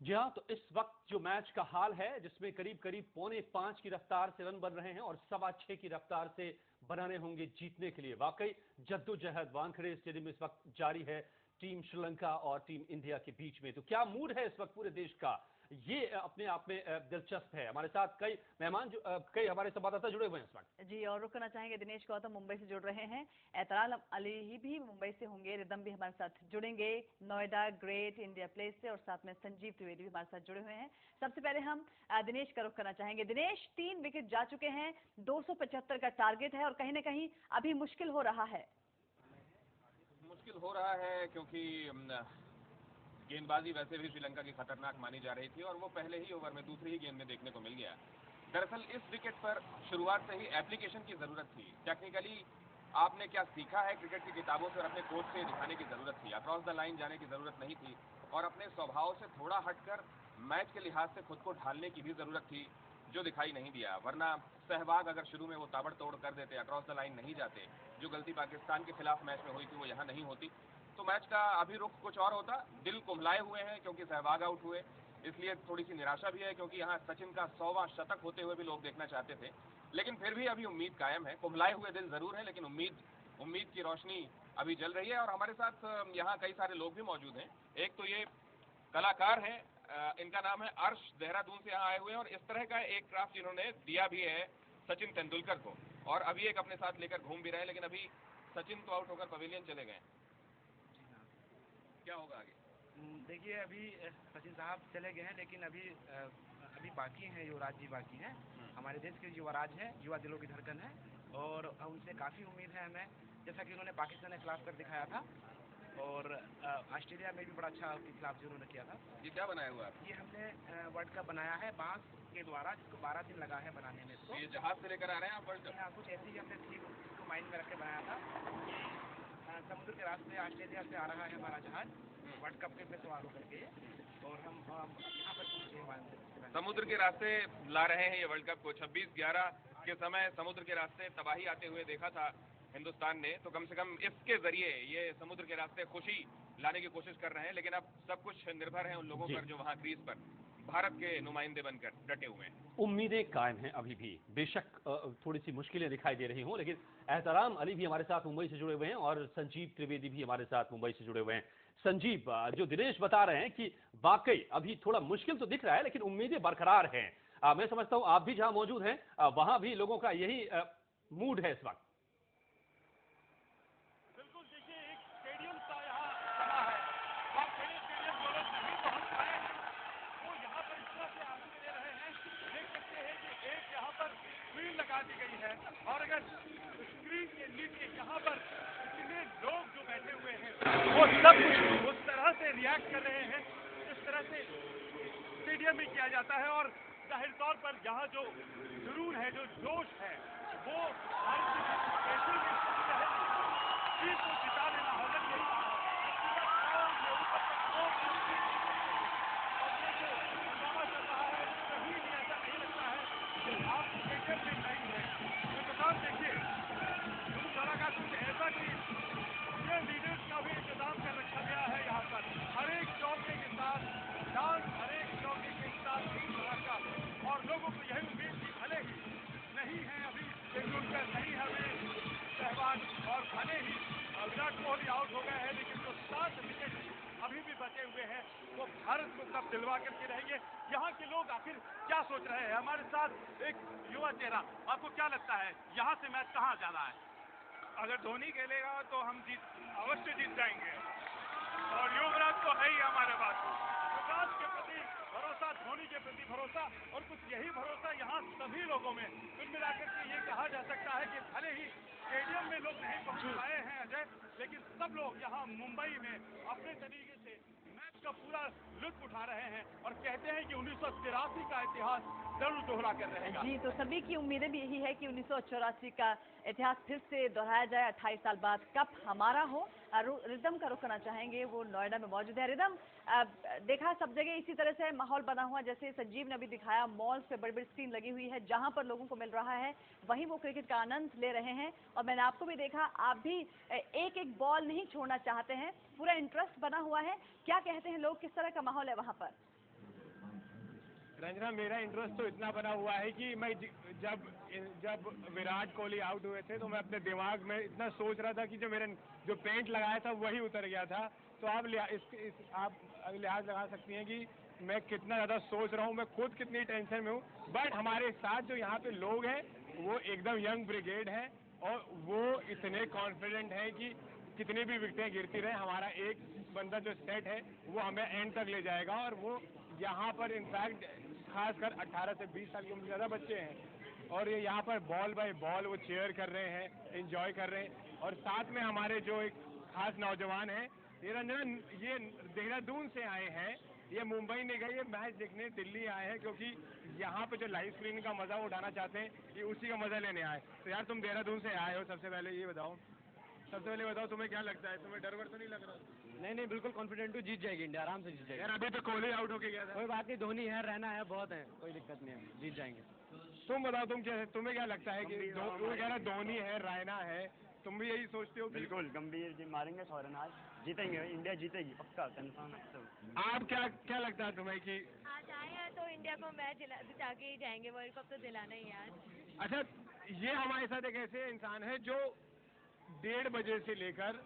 जी हाँ, तो इस वक्त जो मैच का हाल है जिसमें करीब करीब 4.25 की रफ्तार से रन बन रहे हैं और 6.25 की रफ्तार से बनाने होंगे जीतने के लिए। वाकई जद्दोजहद वानखेड़े स्टेडियम में इस वक्त जारी है टीम श्रीलंका और टीम इंडिया के बीच में। तो क्या मूड है इस वक्त पूरे देश का, ये अपने आप में दिलचस्प है। हमारे साथ कई मेहमान कई हमारे संवाददाता जुड़े हुए हैं इस वक्त। जी, और रुकना चाहेंगे दिनेश गौतम मुंबई से जुड़ रहे हैं, एतराल अली ही भी मुंबई से होंगे, रिदम भी हमारे साथ जुड़ेंगे नोएडा ग्रेट इंडिया प्लेस से, और साथ में संजीव त्रिवेदी भी हमारे साथ जुड़े हुए हैं। सबसे पहले हम दिनेश का रुख करना चाहेंगे। दिनेश, 3 विकेट जा चुके हैं, 275 का टारगेट है और कहीं ना कहीं अभी मुश्किल हो रहा है। मुश्किल हो रहा है क्योंकि गेंदबाजी वैसे भी श्रीलंका की खतरनाक मानी जा रही थी और वो पहले ही ओवर में दूसरी ही गेंद में देखने को मिल गया। दरअसल इस विकेट पर शुरुआत से ही एप्लीकेशन की जरूरत थी। टेक्निकली आपने क्या सीखा है क्रिकेट की किताबों से और अपने कोच से दिखाने की जरूरत थी। अक्रॉस द लाइन जाने की जरूरत नहीं थी और अपने स्वभाव से थोड़ा हटकर मैच के लिहाज से खुद को ढालने की भी जरूरत थी, जो दिखाई नहीं दिया। वरना सहवाग अगर शुरू में वो ताबड़तोड़ कर देते, अक्रॉस द लाइन नहीं जाते, जो गलती पाकिस्तान के खिलाफ मैच में हुई थी वो यहाँ नहीं होती, तो मैच का अभी रुख कुछ और होता। दिल कुम्हलाए हुए हैं क्योंकि सहवाग आउट हुए, इसलिए थोड़ी सी निराशा भी है क्योंकि यहाँ सचिन का 100वां शतक होते हुए भी लोग देखना चाहते थे। लेकिन फिर भी अभी उम्मीद कायम है। कुम्हलाए हुए दिल जरूर है लेकिन उम्मीद की रोशनी अभी जल रही है। और हमारे साथ यहाँ कई सारे लोग भी मौजूद हैं। एक तो ये कलाकार हैं, इनका नाम है अर्श, देहरादून से यहाँ आए हुए हैं और इस तरह का एक क्राफ्ट इन्होंने दिया भी है सचिन तेंदुलकर को, और अभी एक अपने साथ लेकर घूम भी रहे हैं। लेकिन अभी सचिन तो आउट होकर पवेलियन चले गए। क्या होगा आगे? देखिए, अभी सचिन साहब चले गए हैं लेकिन अभी बाकी हैं, युवराज जी बाकी हैं। हमारे देश के युवराज हैं, युवा दिलों की धड़कन है और उनसे काफ़ी उम्मीद है हमें, जैसा कि उन्होंने पाकिस्तान के खिलाफ कर दिखाया था और ऑस्ट्रेलिया में भी बड़ा अच्छा उसके खिलाफ जो उन्होंने किया था। ये क्या बनाया हुआ है? ये हमने वर्ल्ड कप बनाया है बांस के द्वारा, जिसको 12 दिन लगा है बनाने में। तो ये जहाज से लेकर आ रहे हैं आप वर्ल्ड कप? हाँ, कुछ ऐसे ही हमने थीम इसको माइंड में रख के बनाया था। समुद्र के रास्ते ऑस्ट्रेलिया से आ रहा है हमारा जहाज वर्ल्ड कप में सवार होकर के, और हम यहाँ पर समुद्र के रास्ते ला रहे हैं ये वर्ल्ड कप को। 26/11 के समय समुद्र के रास्ते तबाही आते हुए देखा था हिंदुस्तान ने, तो कम से कम इसके जरिए ये समुद्र के रास्ते खुशी लाने की कोशिश कर रहे हैं। लेकिन अब सब कुछ निर्भर है उन लोगों पर जो वहाँ क्रीज पर भारत के नुमाइंदे बनकर डटे हुए हैं। उम्मीदें कायम हैं अभी भी, बेशक थोड़ी सी मुश्किलें दिखाई दे रही हों, लेकिन एहतराम अली भी हमारे साथ मुंबई से जुड़े हुए हैं और संजीव त्रिवेदी भी हमारे साथ मुंबई से जुड़े हुए हैं। संजीव, जो दिनेश बता रहे हैं कि वाकई अभी थोड़ा मुश्किल तो दिख रहा है लेकिन उम्मीदें बरकरार हैं। मैं समझता हूं आप भी जहां मौजूद हैं वहां भी लोगों का यही मूड है इस वक्त। बिल्कुल, देखिए एक स्टेडियम सा यहाँ बना है, वानखेड़े स्टेडियम जो लोग नहीं पहुंच पाए हैं वो यहाँ पर इस तरह से आनंद ले रहे हैं। देख सकते हैं कि एक यहाँ पर स्क्रीन लगा दी गई है और अगर स्क्रीन के नीचे यहाँ पर इतने लोग जो बैठे हुए हैं वो सब उस तरह से रिएक्ट कर रहे हैं जिस तरह से स्टेडियम में किया जाता है। और जाहिर तौर पर यहाँ जो जुनून है, जो जोश है, वो हर किसी चीज को जिता देना होगा। यही हंगामा चल रहा है, कहीं भी ऐसा नहीं लगता है कि आप स्टेडियम में नहीं है। इंतजाम देखिए, उस तरह का कुछ ऐसा कि सीनियर लीडर्स का भी इंतजाम कर रखा गया है यहाँ पर। हर एक चौके के साथ डांस, हर एक चौके के साथ धड़ाका, और लोगों को यही उम्मीद थी, भले ही नहीं है अभी तेंदुलकर, नहीं है अभी सहवाग, और भले ही विराट कोहली आउट हो गए हैं, लेकिन जो 7 विकेट अभी भी बचे हुए हैं वो भारत को कब दिलवा करके रहेंगे। यहाँ के लोग आखिर क्या सोच रहे हैं? हमारे साथ एक युवा चेहरा, आपको क्या लगता है यहाँ से मैच कहाँ जाना है? अगर धोनी खेलेगा तो हम अवश्य जीत जाएंगे, और युवराज तो है ही हमारे पास। युवराज के प्रति भरोसा, धोनी के प्रति भरोसा, और कुछ यही भरोसा यहाँ सभी लोगों में। कुल मिलाकर के ये कहा जा सकता है कि भले ही स्टेडियम में लोग नहीं पहुंच पाए हैं अजय, लेकिन सब लोग यहाँ मुंबई में अपने तरीके से मैच का पूरा लुत्फ उठा रहे हैं और कहते हैं कि 1983 का इतिहास जरूर दोहरा कर रहेगा। जी, तो सभी की उम्मीदें भी यही है कि 1984 का इतिहास फिर से दोहराया जाए, 28 साल बाद कप हमारा हो। रिदम का रुख करना चाहेंगे, वो नोएडा में मौजूद है। रिदम, देखा सब जगह इसी तरह से माहौल बना हुआ, जैसे संजीव ने अभी दिखाया, मॉल्स पे बड़ी बड़ी स्क्रीन लगी हुई है जहां पर लोगों को मिल रहा है वहीं वो क्रिकेट का आनंद ले रहे हैं। और मैंने आपको भी देखा, आप भी एक एक बॉल नहीं छोड़ना चाहते हैं, पूरा इंटरेस्ट बना हुआ है। क्या कहते हैं लोग, किस तरह का माहौल है वहां पर? रंजना, मेरा इंटरेस्ट तो इतना बना हुआ है कि मैं जब विराट कोहली आउट हुए थे तो मैं अपने दिमाग में इतना सोच रहा था कि जो पेंट लगाया था वही उतर गया था। तो आप लिहाज लगा सकती हैं कि मैं कितना ज़्यादा सोच रहा हूँ, मैं खुद कितनी टेंशन में हूँ। बट हमारे साथ जो यहाँ पे लोग हैं वो एकदम यंग ब्रिगेड है और वो इतने कॉन्फिडेंट हैं कि कितनी भी विकेटें गिरती रहे, हमारा एक बंदा जो सेट है वो हमें एंड तक ले जाएगा। और वो यहाँ पर इनफैक्ट खासकर 18 से 20 साल की उम्र ज़्यादा बच्चे हैं और ये यहाँ पर बॉल बाय बॉल वो चेयर कर रहे हैं, एंजॉय कर रहे हैं। और साथ में हमारे जो एक खास नौजवान हैं, ये रंजना, ये देहरादून से आए हैं, ये मुंबई नहीं गए, ये मैच देखने दिल्ली आए हैं क्योंकि यहाँ पे जो लाइव स्क्रीनिंग का मजा उठाना चाहते हैं, ये उसी का मजा लेने आए। तो यार तुम देहरादून से आए हो, सबसे पहले बताओ तुम्हें क्या लगता है, तुम्हें डर वर तो नहीं लग रहा? नहीं, बिल्कुल कॉन्फिडेंट हूँ, जीत जाएगी इंडिया, आराम से जीत जाएगी। यार अभी तो कोहली आउट होके गया था। कोई बात नहीं, धोनी है, रहना है, बहुत है, कोई दिक्कत नहीं है, जीत जाएंगे। तुम बताओ, तुम्हें क्या लगता है कि तू कह रहा धोनी है, रैना है, तुम भी यही सोचते हो? बिल्कुल, गंभीर जी मारेंगे 100 रन, आज जीतेंगे, इंडिया जीतेगी पक्का, कंफर्म है। आप क्या लगता है तुम्हें कि आज आए हैं तो इंडिया को मैच जिता के ही जाएंगे, वर्ल्ड कप तो दिलाना ही है आज। अच्छा, ये हमारे साथ एक ऐसे इंसान है जो 1:30 बजे से लेकर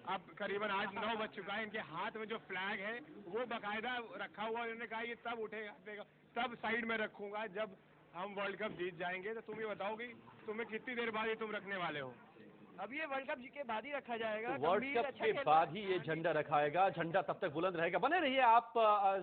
अब करीबन आज 9 बज चुका है, इनके हाथ में जो फ्लैग है वो बाकायदा रखा हुआ है। उन्होंने कहा ये तब उठेगा तब साइड में रखूंगा जब हम वर्ल्ड कप जीत जाएंगे। तो तुम ये बताओ कि तुम्हें कितनी देर बाद ये तुम रखने वाले हो? अब ये वर्ल्ड कप के बाद ही रखा जाएगा, वर्ल्ड कप के बाद ही ये झंडा रखाएगा, झंडा तब तक बुलंद रहेगा। बने रहिए आप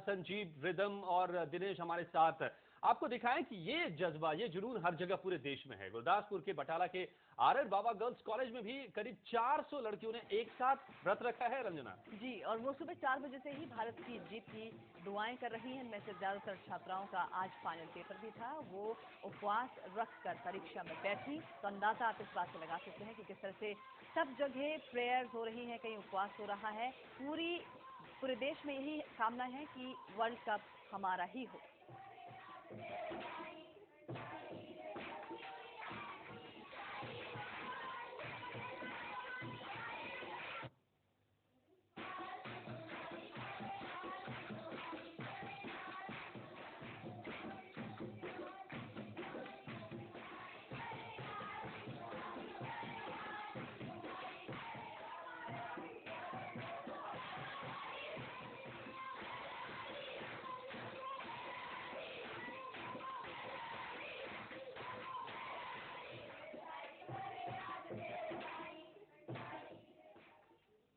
संजीव, रिदम और दिनेश हमारे साथ, आपको दिखाएं कि ये जज्बा, ये जुनून हर जगह पूरे देश में है। गुरदासपुर के बटाला के आर बाबा गर्ल्स कॉलेज में भी करीब 400 लड़कियों ने एक साथ व्रत रखा है रंजना जी। और वो सुबह 4 बजे से ही भारत की जीत की दुआएं कर रही हैं। इनमें से ज्यादातर छात्राओं का आज फाइनल पेपर भी था, वो उपवास रखकर परीक्षा में बैठी। तो अंदाजा आप इस बात से लगा सकते हैं कि किस तरह से सब जगह प्रेयर्स हो रही हैं, कहीं उपवास हो रहा है। पूरे देश में यही कामना है कि वर्ल्ड कप हमारा ही हो।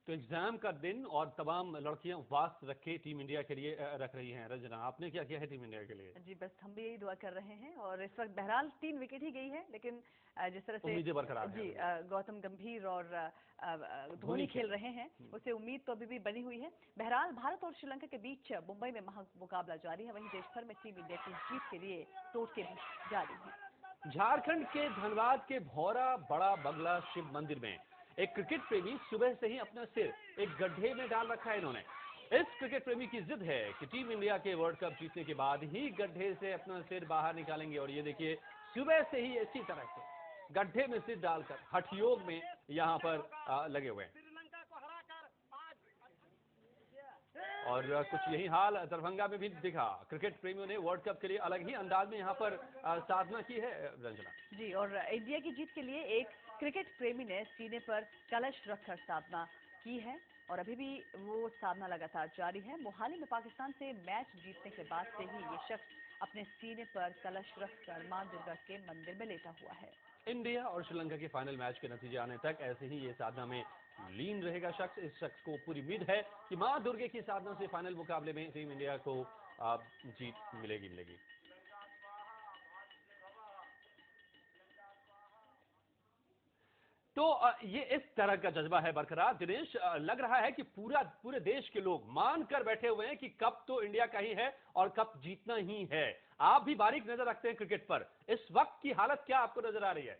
तो एग्जाम का दिन और तमाम लड़कियां उपवास रखे टीम इंडिया के लिए रख रही हैं। रंजना, आपने क्या किया है टीम इंडिया के लिए? जी बस हम भी यही दुआ कर रहे हैं। और इस वक्त बहरहाल 3 विकेट ही गई है, लेकिन जिस तरह से उम्मीदें बरकरार हैं। जी गौतम गंभीर और धोनी खेल रहे हैं, उससे उम्मीद तो अभी भी बनी हुई है। बहरहाल भारत और श्रीलंका के बीच मुंबई में मुकाबला जारी है। वहीं देश भर में टीम इंडिया की जीत के लिए टोटके भी जारी है। झारखंड के धनबाद के भौरा बड़ा बंगला शिव मंदिर में एक क्रिकेट प्रेमी सुबह से ही अपना सिर एक गड्ढे में डाल रखा है। इन्होंने, इस क्रिकेट प्रेमी की जिद है कि टीम इंडिया के वर्ल्ड कप जीतने के बाद ही गड्ढे से अपना सिर बाहर निकालेंगे। और ये देखिए, सुबह से ही इसी तरह से गड्ढे में सिर डालकर हठयोग में यहाँ पर लगे हुए हैं। और कुछ यही हाल दरभंगा में भी दिखा। क्रिकेट प्रेमियों ने वर्ल्ड कप के लिए अलग ही अंदाज में यहाँ पर साधना की है रंजना जी। और इंडिया की जीत के लिए एक क्रिकेट प्रेमी ने सीने पर कलश रखकर साधना की है और अभी भी वो साधना लगातार जारी है। मोहाली में पाकिस्तान से मैच जीतने के बाद से ही ये शख्स अपने सीने पर कलश रखकर मां दुर्गा के मंदिर में लेटा हुआ है। इंडिया और श्रीलंका के फाइनल मैच के नतीजे आने तक ऐसे ही ये साधना में लीन रहेगा शख्स। इस शख्स को पूरी उम्मीद है कि मां दुर्गे की साधना से फाइनल मुकाबले में टीम इंडिया को जीत मिलेगी। तो ये इस तरह का जज्बा है बरकरार। दिनेश, लग रहा है कि पूरे देश के लोग मान कर बैठे हुए हैं कि कप तो इंडिया का ही है और कप जीतना ही है। आप भी बारीक नजर रखते हैं क्रिकेट पर, इस वक्त की हालत क्या आपको नजर आ रही है?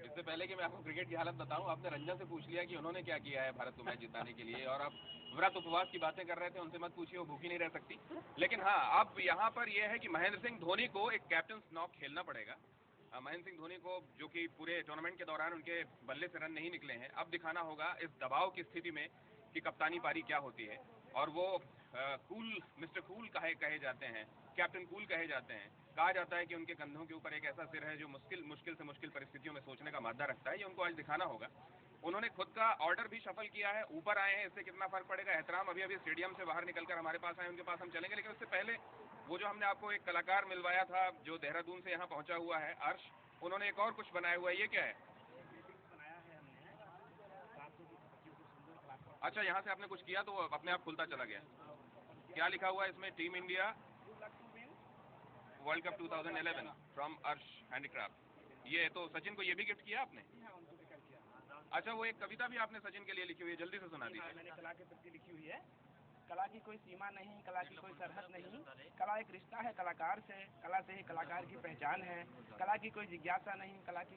इससे पहले कि मैं आपको क्रिकेट की हालत बताऊं, आपने रंजन से पूछ लिया कि उन्होंने क्या किया है भारत को मैच जिताने के लिए, और आप व्रत उपवास की बातें कर रहे थे, उनसे मत पूछिए, वो भूखी नहीं रह सकती। लेकिन हाँ, अब यहाँ पर यह है कि महेंद्र सिंह धोनी को एक कैप्टन नॉक खेलना पड़ेगा। महेंद्र सिंह धोनी को, जो कि पूरे टूर्नामेंट के दौरान उनके बल्ले से रन नहीं निकले हैं, अब दिखाना होगा इस दबाव की स्थिति में कि कप्तानी पारी क्या होती है। और वो कूल, मिस्टर कूल कहे जाते हैं, कैप्टन कूल कहे जाते हैं। कहा जाता है कि उनके कंधों के ऊपर एक ऐसा सिर है जो मुश्किल से मुश्किल परिस्थितियों में सोचने का मादा रखता है। ये उनको आज दिखाना होगा। उन्होंने खुद का ऑर्डर भी शफल किया है, ऊपर आए हैं, इससे कितना फर्क पड़ेगा। एहतराम अभी स्टेडियम से बाहर निकलकर हमारे पास आए, उनके पास हम चलेंगे, लेकिन उससे पहले वो जो हमने आपको एक कलाकार मिलवाया था जो देहरादून से यहाँ पहुंचा हुआ है, अर्श, उन्होंने एक और कुछ बनाया हुआ है। ये क्या है? अच्छा, यहाँ से आपने कुछ किया तो अपने आप खुलता चला गया। क्या लिखा हुआ है इसमें? Team India world cup 2011 from अर्श हैंडीक्राफ्ट। ये तो सचिन को ये भी गिफ्ट किया आपने? अच्छा, वो एक कविता भी आपने सचिन के लिए लिखी हुई है, जल्दी से सुना दीजिए। मैंने कला के प्रति लिखी हुई है। कला की कोई सीमा नहीं, कला की कोई सरहद नहीं, कला एक रिश्ता है कलाकार से, कला से ही कलाकार की पहचान है। कला की कोई जिज्ञासा नहीं, कला की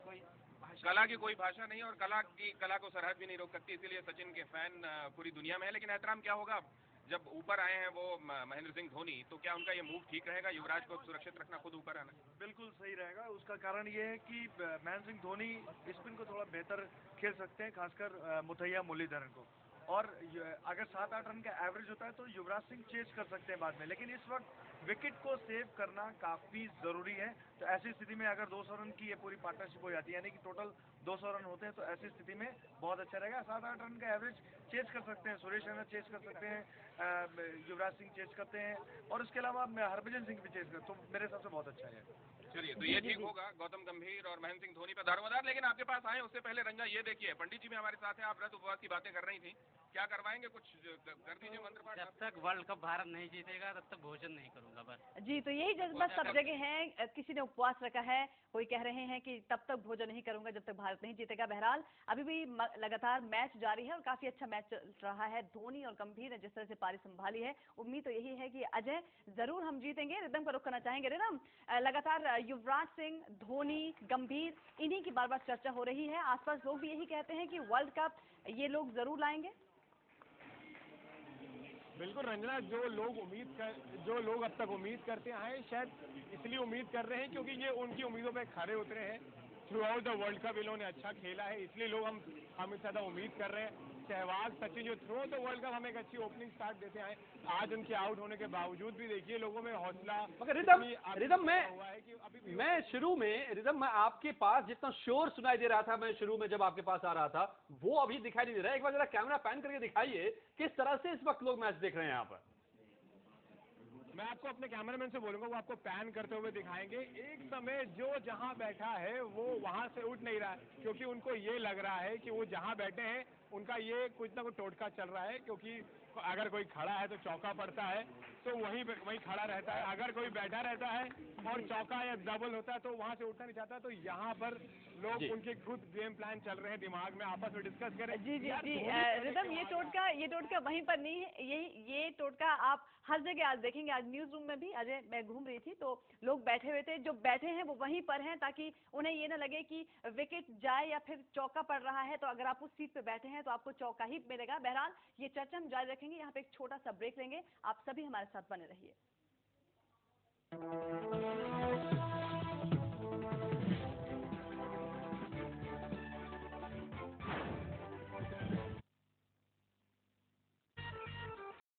कोई भाषा नहीं, और कला को सरहद भी नहीं रोक सकती। इसीलिए सचिन के फैन पूरी दुनिया में है। लेकिन एहतराम क्या होगा जब ऊपर आए हैं वो महेंद्र सिंह धोनी, तो क्या उनका ये मूव ठीक रहेगा, युवराज को सुरक्षित रखना, खुद ऊपर आना? बिल्कुल सही रहेगा। उसका कारण ये है कि महेंद्र सिंह धोनी स्पिन को थोड़ा बेहतर खेल सकते हैं, खासकर मुथैया मुरलीधरन को। और अगर 7-8 रन का एवरेज होता है तो युवराज सिंह चेज कर सकते हैं बाद में, लेकिन इस वक्त विकेट को सेव करना काफी जरूरी है। तो ऐसी स्थिति में अगर 200 रन की ये पूरी पार्टनरशिप हो जाती है, यानी कि टोटल 200 रन होते हैं, तो ऐसी स्थिति में बहुत अच्छा रहेगा। 7-8 रन का एवरेज चेज कर सकते हैं, सुरेश रैना चेज कर सकते हैं, युवराज सिंह चेज करते हैं, और उसके अलावा हरभजन सिंह भी चेज कर, तो मेरे हिसाब से बहुत अच्छा है। चलिए, तो ये ठीक होगा। गौतम गंभीर और महेंद्र सिंह धोनी पर दारोमदार। लेकिन आपके पास आए उससे पहले रंजा, ये देखिए, पंडित जी भी हमारे साथ हैं। आप व्रत उपवास की बातें कर रही थी, क्या करवाएंगे? कुछ कर दीजिए मंत्र पाठ। जब तक वर्ल्ड कप भारत नहीं जीतेगा तब तक भोजन नहीं करूंगा बस। जी, तो यही जज्बा सब जगह है। किसी ने उपवास रखा है, कोई कह रहे हैं कि तब तक भोजन नहीं करूंगा जब तक भारत नहीं जीतेगा। बहरहाल अभी भी लगातार मैच जारी है और काफी अच्छा मैच चल रहा है। धोनी और गंभीर ने जिस तरह से पारी संभाली है, उम्मीद तो यही है कि अजय जरूर हम जीतेंगे। रिदम का रुख करना चाहेंगे। रिदम, लगातार युवराज सिंह, धोनी, गंभीर, इन्हीं की बार बार चर्चा हो रही है। आसपास लोग भी यही कहते हैं कि वर्ल्ड कप ये लोग जरूर लाएंगे। बिल्कुल रंजना, जो लोग अब तक उम्मीद करते आए, शायद इसलिए उम्मीद कर रहे हैं क्योंकि ये उनकी उम्मीदों पे खरे उतरे हैं। Through out the world cup इन्होंने अच्छा खेला है, इसलिए लोग हम ज्यादा उम्मीद कर रहे हैं। सहवाग, सचिन जो through out the world cup हमें एक अच्छी ओपनिंग स्टार्ट देते हैं, आज उनके आउट होने के बावजूद भी देखिए लोगों में हौसला। मगर रिदम मैं शुरू में रिदम मैं आपके पास जितना शोर सुनाई दे रहा था, मैं शुरू में जब आपके पास आ रहा था, वो अभी दिखाई नहीं दे रहा है। एक बार जरा कैमरा पैन करके दिखाइए किस तरह से इस वक्त लोग मैच देख रहे हैं यहाँ पर। मैं आपको अपने कैमरामैन से बोलूंगा, वो आपको पैन करते हुए दिखाएंगे। एक समय जो जहां बैठा है वो वहां से उठ नहीं रहा है, क्योंकि उनको ये लग रहा है कि वो जहां बैठे हैं उनका ये कुछ ना कुछ टोटका चल रहा है। क्योंकि अगर कोई खड़ा है तो चौका पड़ता है, तो वहीं खड़ा रहता है। अगर कोई बैठा रहता है और चौका या डबल होता है तो वहां से उठना नहीं चाहता। तो यहाँ पर लोग उनके खुद गेम प्लान चल रहे हैं, दिमाग में आपस में डिस्कस करें। जी जी जी, रिदम, ये टोटका वहीं पर नहीं है। ये टोटका आप हर जगह आज देखेंगे। आज न्यूज रूम में भी अजय मैं घूम रही थी तो लोग बैठे हुए थे, जो बैठे हैं वो वहीं पर हैं, ताकि उन्हें ये ना लगे कि विकेट जाए या फिर चौका पड़ रहा है। तो अगर आप उस सीट पे बैठे हैं तो आपको चौका ही मिलेगा। बहरहाल ये चर्चा हम जारी रखेंगे। यहाँ पे एक छोटा सा ब्रेक लेंगे। आप सभी हमारे साथ बने रहिए।